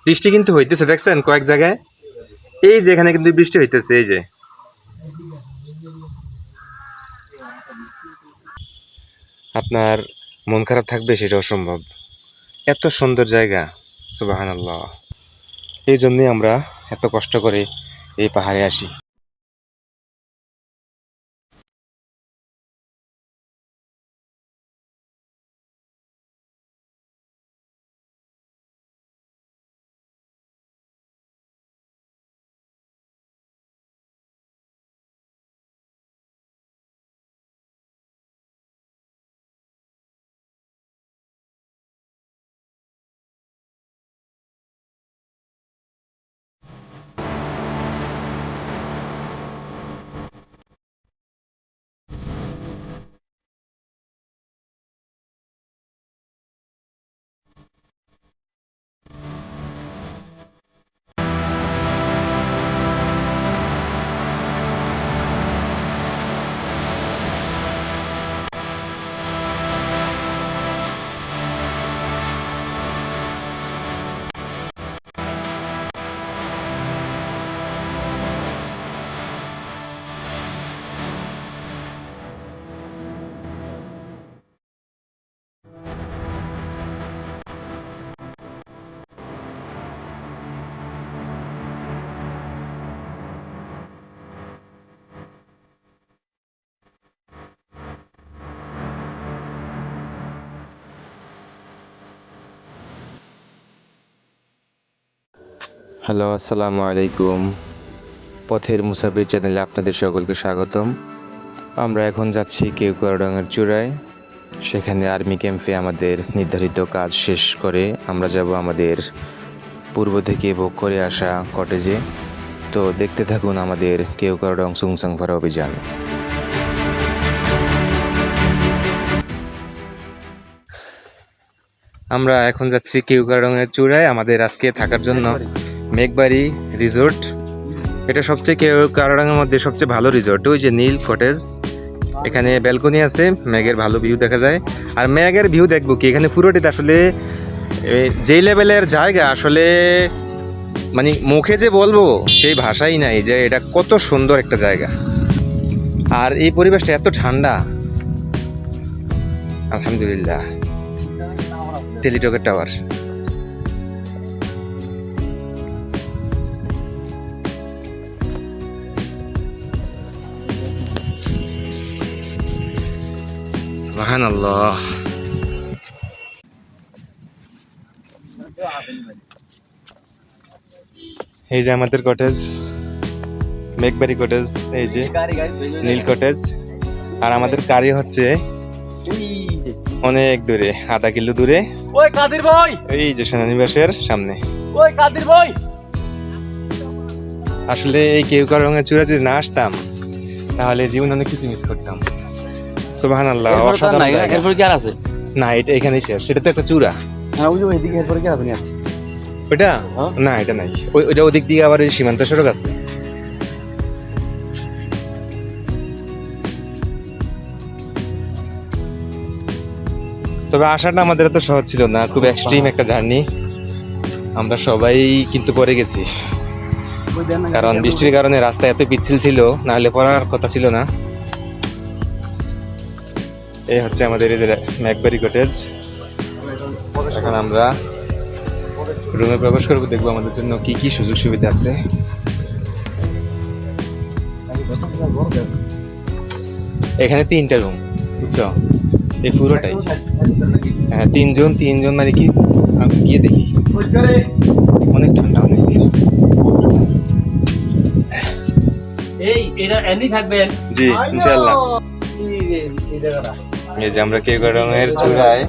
বৃষ্টি কিন্তু হইতেছে, দেখছেন কয়েক জায়গায়। এই যে এখানে কিন্তু বৃষ্টি হইতেছে, এই যে আপনার মন খারাপ থাকবে সেটা অসম্ভব। এত সুন্দর জায়গা, সুবহানাল্লাহ। এই জন্যই আমরা এত কষ্ট করে এই পাহাড়ে আসি। হ্যালো, আসসালামু আলাইকুম। পথের মুসাফির চ্যানেলে আপনাদের সকলকে স্বাগতম। আমরা এখন যাচ্ছি কেওক্রাডাঙ্গার চূড়ায়। সেখানে আর্মি ক্যাম্পে আমাদের নির্ধারিত কাজ শেষ করে আমরা যাব আমাদের পূর্ব থেকে বুক করে আসা কটেজে। তো দেখতে থাকুন আমাদের কেওক্রাডং সুংসাংফারা অভিযান। আমরা এখন যাচ্ছি কেওক্রাডংয়ের চূড়ায় আমাদের আজকে থাকার জন্য মেঘবাড়ি রিসোর্ট। এটা সবচেয়ে কেওক্রাডাঙ্গার মধ্যে সবচেয়ে ভালো রিসোর্ট। ওই যে নীল কটেজ, এখানে ব্যালকনি আছে, মেঘের ভালো ভিউ দেখা যায়। আর মেঘের ভিউ দেখবো কি, এখানে পুরোটিতে আসলে যেই লেভেলের জায়গা, আসলে মানে মুখে যে বলবো সেই ভাষাই নাই যে এটা কত সুন্দর একটা জায়গা। আর এই পরিবেশটা এত ঠান্ডা, আলহামদুলিল্লাহ। টেলিটকের টাওয়ার, সুবহানাল্লাহ। এই যে আমাদের কটেজ, মেঘবাড়ি কটেজ, এই যে নীল কটেজ। আর আমাদের গাড়ি হচ্ছে অনেক দূরে, আধা কিলো দূরে, ওই কাদের ভাই, এই যে সেনানিবাসের সামনে। ওই কাদের ভাই, আসলে এই কেওক্রাডাঙ্গার চূড়া যদি না আসতাম তাহলে জীবনে অনেক কিছু মিস করতাম। সুবহানাল্লাহ, অসাধারণ জায়গা। এরপর কি আর আছে? না, এটা এখানেই শেষ। সেটা তো একটা চূড়া। হ্যাঁ, ওই যে ওইদিকে এরপর কি আছে না? ওটা না, এটা নাই। ওইটা ওদিক দিয়ে আবার ওই সীমান্ত সড়ক আছে। তবে আসাটা আমাদের এত সহজ ছিল না, খুব এক্সট্রিম একটা জার্নি। আমরা সবাই কিন্তু পরে গেছি, কারণ বৃষ্টির কারণে রাস্তা এত পিচ্ছিল ছিল, না হলে পড়ার কথা ছিল না। এই হচ্ছে আমাদের এই যে মেঘবাড়ি কটেজ। এখন আমরা রুমে প্রবেশ করবো, দেখবো আমাদের জন্য কি কি সুযোগ সুবিধা আছে। এখানে 3টা রুম, বুঝছো, এই পুরোটাই। হ্যাঁ, তিনজন মানে কি, আমি গিয়ে দেখি। অনেক ঠান্ডা, অনেক। এই এরা এমনি থাকবেন? জি, ইনশাআল্লাহ। এই জায়গাটা, এই যে আমরা কেওক্রাডাঙ্গার চূড়ায়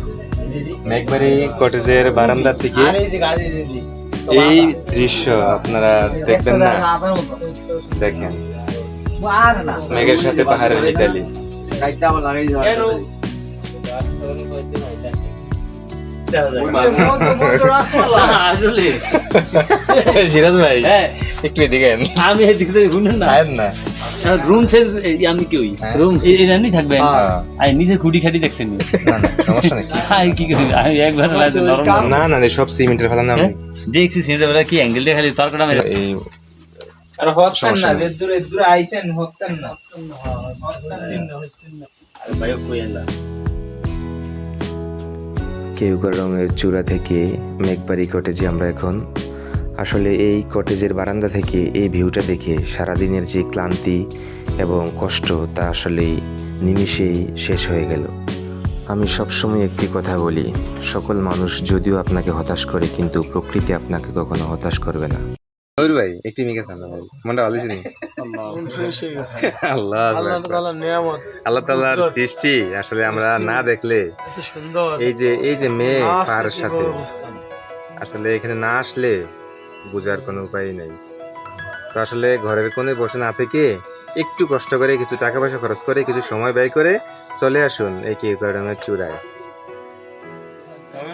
মেঘবাড়ি কটেজের বারান্দা থেকে এই দৃশ্য আপনারা দেখবেন না, দেখেন মেঘের সাথে পাহাড়ের মিতালি। আসলে সিরাজ ভাই একটু এদিকে আমি এদিকে থেকে শুনেন না না। রুম সেন্স আমি কি ওই রুম এমনি থাকবেন? আর নিজে খুঁটি খাটি দেখছেন? সমস্যা নাকি? কি করি আমি একবার না না, সব সিমেন্টের ফেলা না। দেখছি সিনেমাটা কি অ্যাঙ্গেলটা খালি তর্কটা মেরে এই আর হচ্ছেন সমস্যা না নেই। যে দূরে আইছেন হচ্ছেন না আর ভাই কই এলা কেওগাঁড়ের চূড়া থেকে মেঘবাড়ি কটেজে আমরা এখন। আসলে এই কটেজের বারান্দা থেকে এই ভিউটা দেখে সারাদিনের যে ক্লান্তি এবং কষ্ট তা আসলেই নিমিষেই শেষ হয়ে গেল। আমি সবসময় একটি কথা বলি, সকল মানুষ যদিও আপনাকে হতাশ করে কিন্তু প্রকৃতি আপনাকে কখনো হতাশ করবে না। ভাই একটি মিকে সামনে ভাই মনটা ভালো ছিল আল্লাহ আল্লাহ তাআলার সৃষ্টি আসলে আমরা না দেখলে এই যে মেয়ে পার সাথে আসলে এখানে না আসলে বোঝার কোনো উপায় নেই। তো আসলে ঘরের কোণে বসে না থেকে একটু কষ্ট করে কিছু টাকা পয়সা খরচ করে কিছু সময় ব্যয় করে চলে আসুন এই কেওগাঁড়ের চূড়ায়।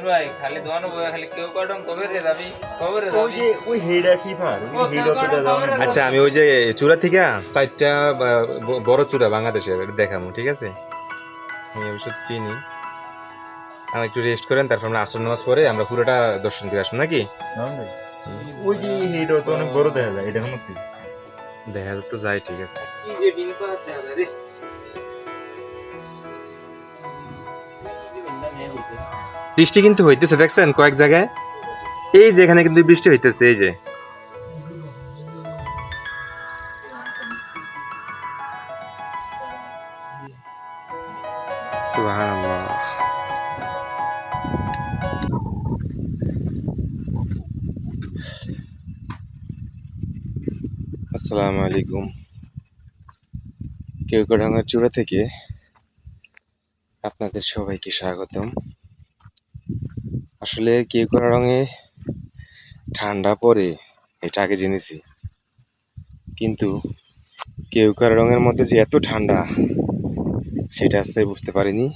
ভাই খালি দোয়ানো বই খালি কেউ কাটম কবে রে যাবি কবে রে ওই যে ওই হেডা কি পার ওই হেডা তো দাদা আচ্ছা আমি ওই যে চূড়া থেকে 4টা বড় চূড়া বাংলাদেশের দেখাবো, ঠিক আছে? আমি অবশ্য চিনি। আমরা একটু রেস্ট করেন, তারপর আমরা আসর নামাজ পড়ে আমরা পুরোটা দর্শন করে আসবো নাকি? ওই যে হেডা তো অনেক বড় দেখা যায় এটার মধ্যে দেখা তো যায়, ঠিক আছে। কি যে ডিম পাতে হবে রে বৃষ্টি কিন্তু হইতেছে, দেখছেন কয়েক জায়গায়। এই যে এখানে কিন্তু বৃষ্টি হইতেছে, এই যে সুবহানাল্লাহ। আসসালামু আলাইকুম। কেওগাঁড়ের চূড়া থেকে আপনাদের সবাইকে স্বাগতম। আসলে কেওগাঁড়ে ঠান্ডা পড়ে এটা আগে জেনেছি, কিন্তু কেওগাঁড়ের মধ্যে যে এত ঠান্ডা সেটা আসলে বুঝতে পারিনি।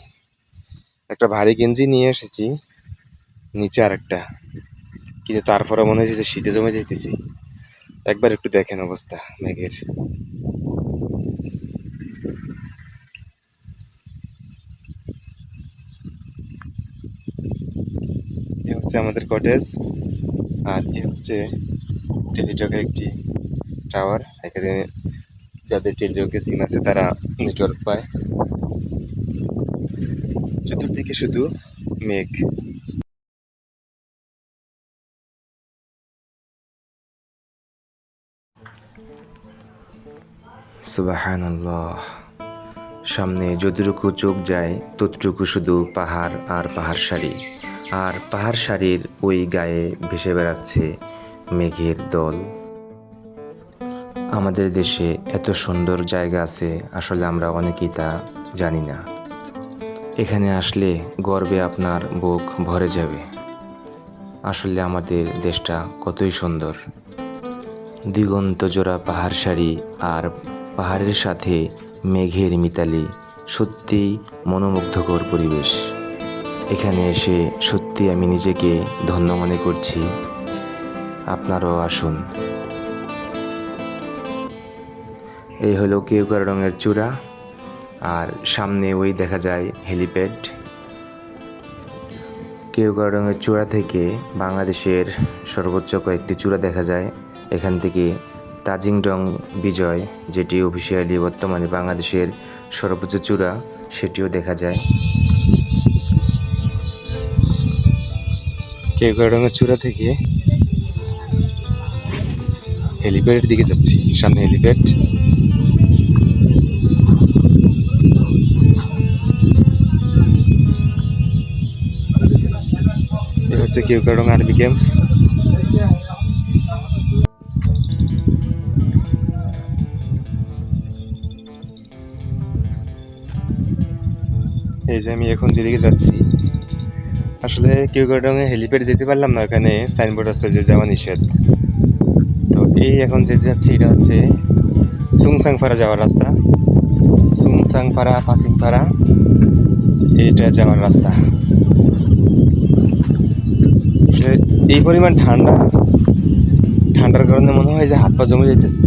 একটা ভারী গেঞ্জি নিয়ে এসেছি, নিচে আরেকটা, কিন্তু তারপরে মনে হয়েছে যে শীতে জমে যেতেছি। একবার একটু দেখেন অবস্থা মেঘের। এ হচ্ছে আমাদের কটেজ, আর এ হচ্ছে টেলিটকের একটি টাওয়ার। এখানে যাদের টেলিটকের সিম আছে তারা নেটওয়ার্ক পায়। চতুর্দিকে শুধু মেঘ। সুবহানাল্লাহ। সামনে যতটুকু চোখ যায় ততটুকু শুধু পাহাড় আর পাহাড় সারি, আর পাহাড় সারির ওই গায়ে ভেসে বেড়াচ্ছে মেঘের দল। আমাদের দেশে এত সুন্দর জায়গা আছে, আসলে আমরা অনেকেই তা জানি না। এখানে আসলে গর্বে আপনার বুক ভরে যাবে। আসলে আমাদের দেশটা কতই সুন্দর। দিগন্ত জোড়া পাহাড় সারি আর পাহাড়ের সাথে মেঘের মিতালি, সত্যিই মনোমুগ্ধকর পরিবেশ। এখানে এসে সত্যি আমি নিজেকে ধন্য মনে করছি। আপনারাও আসুন। এই হলো কেওগাঁড়ের চূড়া, আর সামনে ওই দেখা যায় হেলিপ্যাড। কেওগাঁড়ের চূড়া থেকে বাংলাদেশের সর্বোচ্চ কয়েকটি চূড়া দেখা যায়। এখান থেকে তাজিংডং বিজয়, যেটি অফিসিয়ালি বর্তমানে বাংলাদেশের সর্বোচ্চ চূড়া, সেটিও দেখা যায়। কেওগাঁড়ের চূড়া থেকে হেলিপ্যাডের দিকে যাচ্ছি, সামনে হেলিপ্যাড। এ হচ্ছে কেওগাঁড় আর্মি ক্যাম্প। এই যে আমি এখন যেদিকে যাচ্ছি, আসলে কেওগাঁড়ে হেলিপ্যাড যেতে পারলাম না, ওখানে সাইনবোর্ড আছে যে যাওয়া নিষেধ। তো এই এখন যে যাচ্ছি এটা হচ্ছে সুংসাংপাড়া যাওয়ার রাস্তা। সুংসাংপাড়া পাসিংপাড়া এইটা যাওয়ার রাস্তা। এই পরিমাণ ঠান্ডার কারণে মনে হয় যে হাত পা জমে যাইতেছে।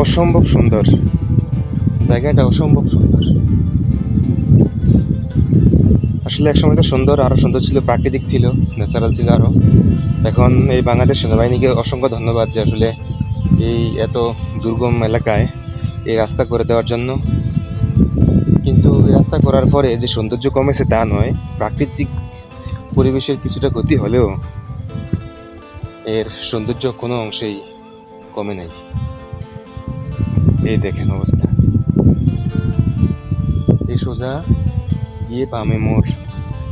অসম্ভব সুন্দর। জায়গাটা অসম্ভব সুন্দর। আসলে একসময় তো সুন্দর, আরো সুন্দর ছিল, প্রাকৃতিক ছিল, ন্যাচারাল ছিল আরো। এখন এই বাংলাদেশ সেনাবাহিনীকে অসংখ্য ধন্যবাদ যে আসলে এই এত দুর্গম এলাকায় এই রাস্তা করে দেওয়ার জন্য। কিন্তু এই রাস্তা করার পরে যে সৌন্দর্য কমেছে তা নয়, প্রাকৃতিক পরিবেশের কিছুটা ক্ষতি হলেও এর সৌন্দর্য কোনো অংশেই কমে নাই। এই দেখেন অবস্থা। এই সোজা গিয়ে বামে মোড়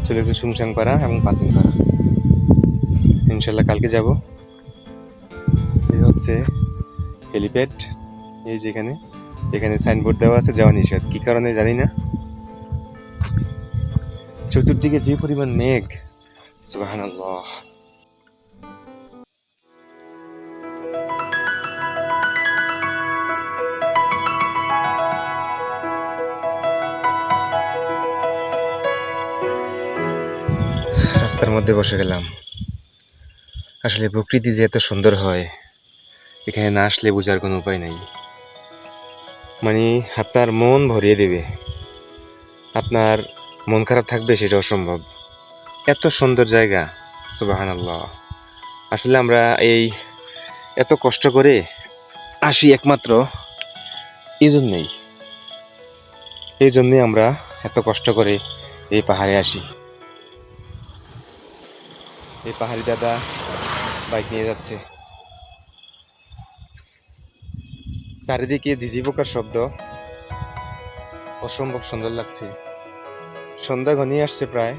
চলেছে সুংসাংপাড়া এবং পাচিনপাড়া। ইনশাল্লাহ কালকে যাব। এই হচ্ছে হেলিপ্যাড। এই যেখানে এখানে সাইনবোর্ড দেওয়া আছে যাওয়া নিষেধ, কি কারণে জানি না। চতুর্দিকে যে পরিমাণ মেঘ, সুবহানাল্লাহ। রাস্তার মধ্যে বসে গেলাম। আসলে প্রকৃতি যে এত সুন্দর হয় এখানে না আসলে বোঝার কোনো উপায় নাই। মানে আপনার মন ভরিয়ে দেবে, আপনার মন খারাপ থাকবে সেটা অসম্ভব। এত সুন্দর জায়গা, সুবহানাল্লাহ। আসলে আমরা এই এত কষ্ট করে আসি একমাত্র এই জন্যই আমরা এত কষ্ট করে এই পাহাড়ে আসি। এই পাহাড়ি দাদা বাইক নিয়ে যাচ্ছে। চারিদিকে ঝিঝি পোকার শব্দ, অসম্ভব সুন্দর লাগছে। সন্ধ্যা ঘনিয়ে আসছে প্রায়।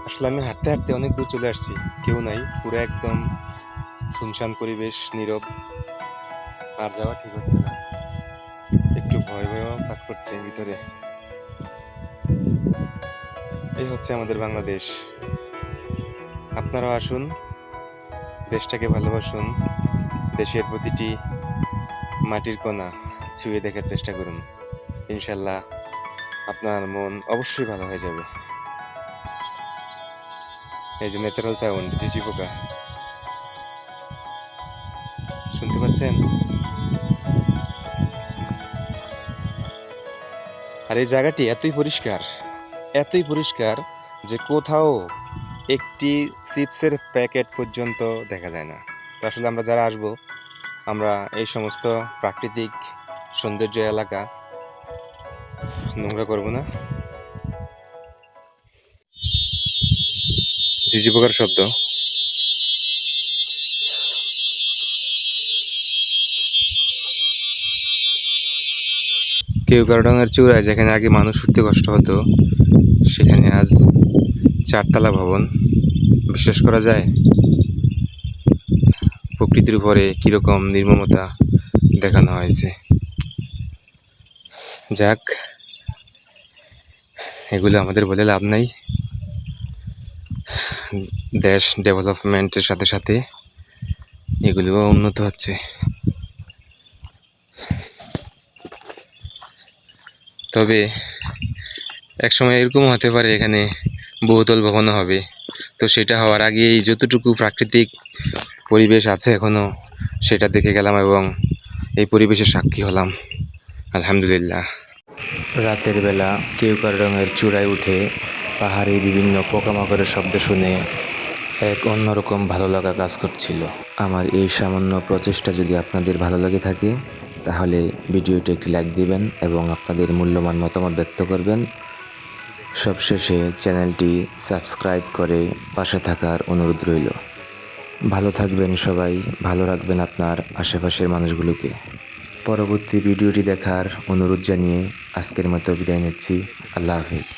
আসলে আমি হাঁটতে হাঁটতে অনেক দূর চলে আসছি, কেউ নাই, পুরো একদম শুনশান পরিবেশ, নীরব। আর যাওয়া ঠিক হচ্ছে না, একটু ভয় ভয়ও কাজ করছে ভিতরে। এই হচ্ছে আমাদের বাংলাদেশ। আপনারাও আসুন, দেশটাকে ভালোবাসুন, দেশের প্রতিটি মাটির কণা ছুঁয়ে দেখার চেষ্টা করুন। ইনশাল্লাহ আপনার মন অবশ্যই ভালো হয়ে যাবে। এই যে ন্যাচারাল সাউন্ড, ঝিঝি পোকা শুনতে পাচ্ছেন? আর এই জায়গাটি এতই পরিষ্কার যে কোথাও একটি চিপসের প্যাকেট পর্যন্ত দেখা যায় না। তো আসলে আমরা যারা আসবো, আমরা এই সমস্ত প্রাকৃতিক সৌন্দর্য এলাকা নোংরা করব না। ঝিঝি পোকার শব্দ। কেওক্রাডাঙ্গার চূড়ায় যেখানে আগে মানুষ উঠতে কষ্ট হতো, সেখানে আজ 4তলা ভবন। বিশ্বাস করা যায়? প্রকৃতির উপরে কিরকম নির্মমতা দেখানো হয়েছে। যাক, এগুলো আমাদের বলে লাভ নাই। দেশ ডেভেলপমেন্টের সাথে সাথে এগুলোও উন্নত হচ্ছে। তবে একসময় এরকম হতে পারে এখানে বহুতল ভবনও হবে। তো সেটা হওয়ার আগে এই যতটুকু প্রাকৃতিক পরিবেশ আছে এখনো, সেটা দেখে গেলাম এবং এই পরিবেশের সাক্ষী হলাম। আলহামদুলিল্লাহ। রাতের বেলা কেওক্রাডাঙ্গার চূড়ায় উঠে পাহাড়ে বিভিন্ন পোকামাকড়ের শব্দ শুনে এক অন্যরকম ভালো লাগা কাজ করছিল। আমার এই সামান্য প্রচেষ্টা যদি আপনাদের ভালো লাগে থাকে তাহলে ভিডিওটি একটি লাইক দিবেন এবং আপনাদের মূল্যবান মতামত ব্যক্ত করবেন। সবশেষে চ্যানেলটি সাবস্ক্রাইব করে পাশে থাকার অনুরোধ রইল। ভালো থাকবেন সবাই, ভালো রাখবেন আপনার আশেপাশের মানুষগুলোকে। পরবর্তী ভিডিওটি দেখার অনুরোধ জানিয়ে আজকের মতো বিদায় নিচ্ছি। আল্লাহ হাফিজ।